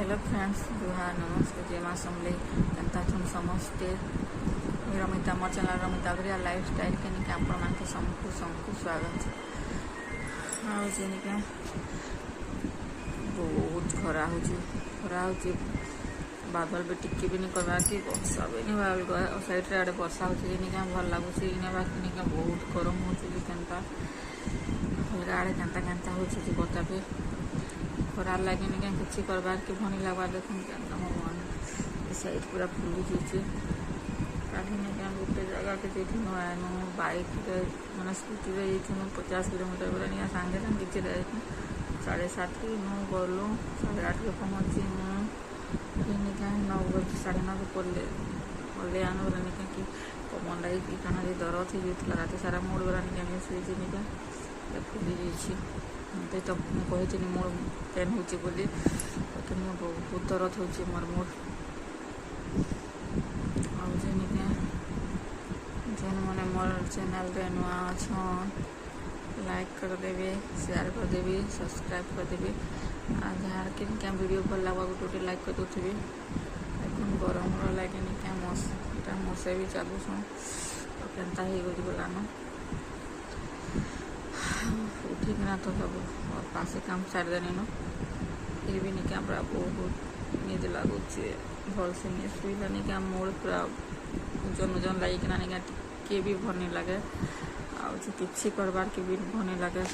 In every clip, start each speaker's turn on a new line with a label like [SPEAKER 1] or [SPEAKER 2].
[SPEAKER 1] Hello friends जुहार नमस्ते जय माँ समले केनता छन समस्ते रमिता मोर चैनल रमिता बरिया लाइफ स्टाइल के निके आपण मानके समकु स्वागत आउ जे निके बहुत खरा होची बादल भी टिके भी नहीं करवा कि वर्षा भी नहीं भाल साइड रे आड़े वर्षा होची निके भल लागुची इने बाकी निके बहुत गरम होची केनता अलगा आड़े केनता होची जे बताबे खरार लगे नहीं किसी करवार के भनी लगवा देखुन क्या मोर मन साइड पूरा फुली जाइए काली नहीं गोटे जगह के जेठन आनु बाइक मैंने स्कूटी रे 50 किलोमीटर बोला नहीं सांगे सांगे किसी 7:30 नु गलु 8:30 के पहुँची नहीं क्या 9 बजे 9:30 के पड़े आनु बोला नहीं कि पवन लगे कि कहाँ दरद हो जाता रात सारा मूड बोला नहीं शुई नहीं क्या फुली जाइए तो मुझे मोर पेन होची बोली लेकिन बहुत दर्द होची मोर मूड आनिके जेन मैंने मोर चैनल रे नुआ अच्छन लाइक कर देवे शेयर कर देवी सब्सक्राइब कर देवी आ जहाँ के क्या वीडियो भल लगा गोटे लाइक कर दूसरी এখন गरम लगे नहीं क्या मशा भी चालू छन तो केनता हो गलान उठिकना तो सब और पासे काम सार देनी न फिर भी नहीं क्या बहुत निज लगुच भल से नहीं शुला नहीं क्या मूड पूरा ओजन लगिकना नहीं क्या भी भल नहीं लगे कि करवार के भी भल नहीं लगे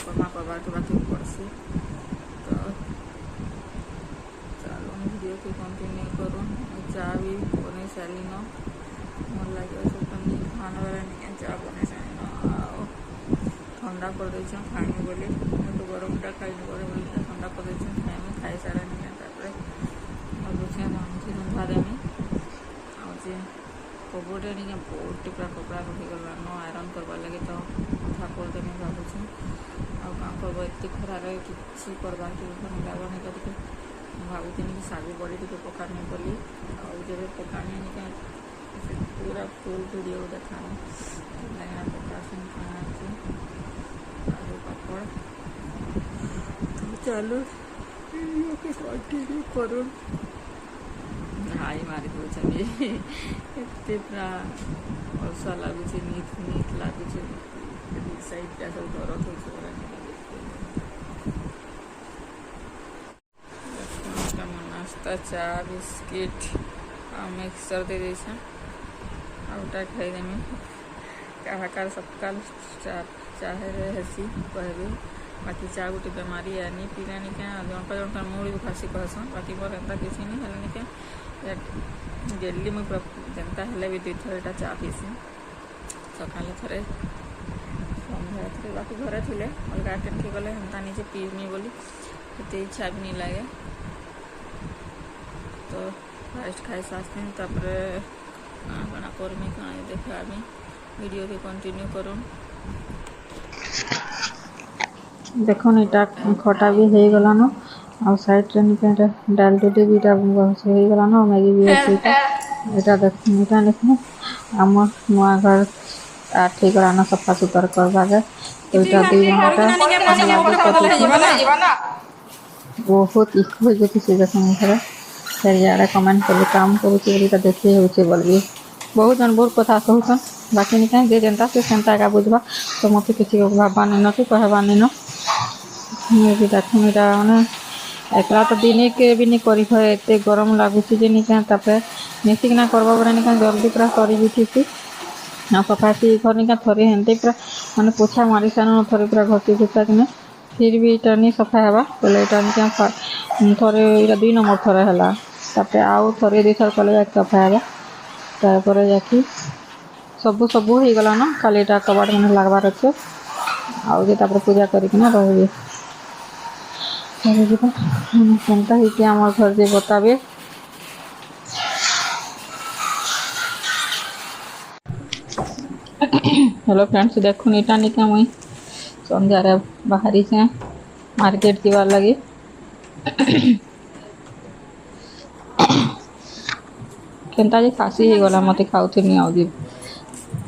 [SPEAKER 1] करवार के बाकी पड़सी तो चलो वीडियो के कंटिन्यू करूँ चा भी बन सारी न मन लगे सब खाना वाला नहीं चा बन सारी ठंडा कर देछन खाइनी बोली तो गरमटा खाइनी बोली ठंडा कर देछन खाइनी खाई सारा नहीं तापर और बुझे मानसी रंधा देमी आ जे कपड़े नहीं बहुत पूरा कपड़ा रही गला न आयरन करवा लगे तो कथा कर देमी भावुँ आ काम करब एत खरा रहे कि करवा के भल लगनी करके भावुनी कि शागी बड़ी टे पकानी बोली जब पकानी नहीं पूरा फुल वीडियो देखा पकासन खाना पापड़ चलो कंटिन्यू करूँ हाई मारी दूसरी एत पूरा अलसा लगुच नीट लगुच साइडटा सब दरद हो नाश्ता चा बिस्किट आ मिक्सचर दे देछन आउटा खाईदेमी काहाकार सकाल चाहे रही कहबे बाकी चा गोटे बेमारी है नहीं पीला नहीं क्या जनका मुड़ी खासी कहसन बाकी मोर एंता किसी नहीं है नहीं क्या डेली मुझे पूरा जनता है भी 2 थर एटा चा पीसी सका थे सन्ध्या थे बाकी घरे थे अलग आटेन के गले एंता निजे पीनी बोली एत इच्छा भी नहीं लगे तो फास्ट खाई सासनी कणा करमी कणा देखा वीडियो के कंटिन्यू करूँ देखो इटा खटा भी हो गलान आ साइड रे डाल डुली भी हो गलान मैगी भी अच्छे यहाँ देखो आम नुआ घर ठीक गलान सफा सुतर करवा तो यहाँ 2 घंटा बहुत इको हो गए चारियाड़े कमेंट कर काम करुँच देखी हो बोली बहुत जन बहुत कथा कहन बाकी नहीं कहीं जे जनता से सेंता का बुझवा तो मत किसी भाववा नहीं कि कहवा नहीं भी देखूँ यहाँ मैंने एकला तो दिने के भी नहीं करी एत गरम लगुच नहीं क्या मिसिकिना करवा बोले नहीं क्या जल्दी पूरा कर भी थी ना सफाई घर नहीं क्या थरे हेंते पूरा मैंने पोछा मारी सारे थरे पूरा घसी घुसा कि फिर भी इटा नहीं सफा है बोले यहाँ नहीं क्या थरे यहाँ 2 नंबर थरे है आउ थरे 2 थर कले सफा है तापर जाकि सबू सबू हो गला ना खाली कबाट मैंने लगवार अच्छे आगे पूजा करना रही केनता ही आम घर जे बताबे हेलो फ्रेंड्स देखुन इटा नहीं क्या मुई सन्धार बाहरी से मार्केट जीवार लगे केनता जे खासी हो गला मत खाऊनी आ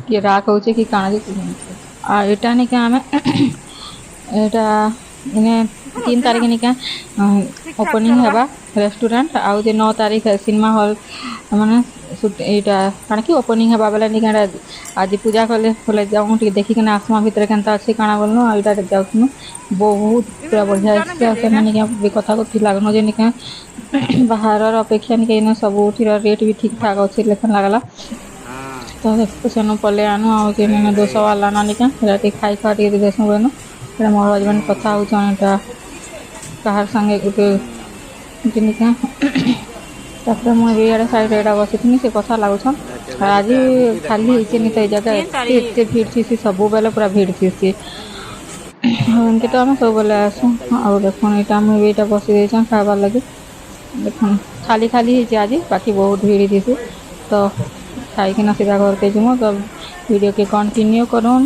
[SPEAKER 1] किए राग हो कि काଣା आ एटा नहीं क्या आम एटा इने 3 तारीख निका ओपनिंग हेबा रेस्टोरेंट आउ जे 9 तारीख सिनेमा हॉल माने एटा काण कि ओपनिंग हेबा बेले निका आज पूजा कले खोले जाऊँ टे देखि के आसमा भीतर केनता अछि काणा बोलनो एटा जाउथनु बहुत पूरा बढ़िया छै से निका भी कथा को लागनो जे निका बाहर अपेक्षा निका इन सब उठीर रेट भी ठीक ठाक अछि लेखन लागला तो सेनु पले आनु आ जे ने 200 वाला ना निका राती खाई खा टे देसु बेनो मोर हजबैंड कथा होछन एटा कहार संगे गुटे जिनिका तापर मु एरिया साइड एटा बसिथिनी से कथा लागुछन आज खाली हिचे नि त जगह एते भीड़ छी सब बेले पूरा भीड़ छी हमके तो हम सब बेले आसु आ देखुन एटा मु एटा बसि देछन खाबार लागि देखुन खाली खाली हिचे आज बाकी बहुत भीड़ थी तो खाई कि ना सीधा घर के जुमो तो वीडियो के कंटिन्यू करूँ।